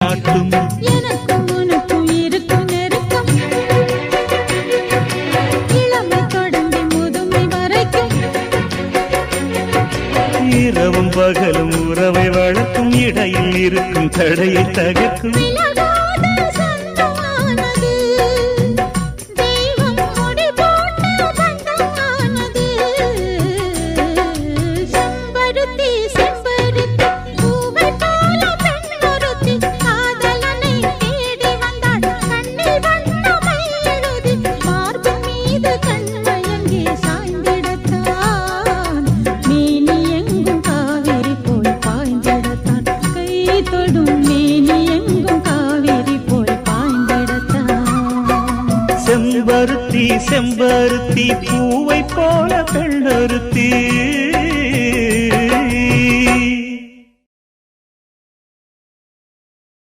காட்டும். எனக்கும் உனக்கும் இருக்கும் நெருக்கம் இளமை தொடங்கி முதுமை வரைக்கும். இரவும் பகலும் உறவை வளர்க்கும் இடையில் இருக்கும் தடையை தகர்க்கும். செம்பருத்தி செம்பருத்தி பூவை போல பெண்ணொருத்தி